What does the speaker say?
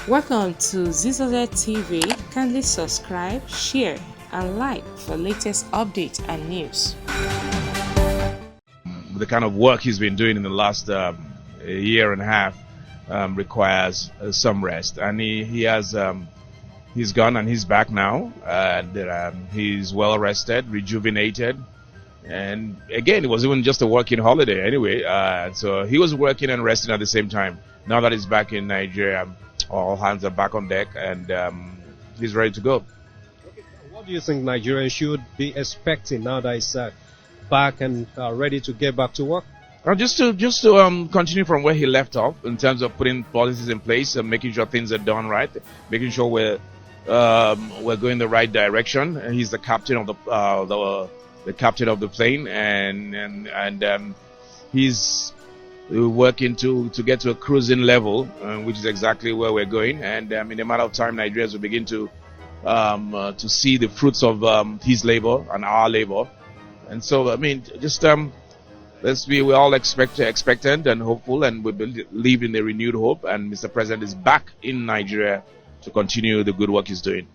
Welcome to Zisodel TV. Kindly subscribe, share, and like for latest updates and news. The kind of work he's been doing in the last year and a half requires some rest, and he's gone and he's back now, and he's well rested, rejuvenated. And again, it was even just a working holiday anyway, so he was working and resting at the same time. Now that he's back in Nigeria, all hands are back on deck, and he's ready to go. Okay. What do you think Nigerians should be expecting now that he's back and ready to get back to work? Just to continue from where he left off in terms of putting policies in place and making sure things are done right, making sure we're going the right direction. He's the captain of the captain of the plane, and he's working to get to a cruising level, which is exactly where we're going. And in a matter of time, Nigerians will begin to see the fruits of his labor and our labor. And so, I mean, just we're all expectant and hopeful, and we believe in the renewed hope. And Mr. President is back in Nigeria to continue the good work he's doing.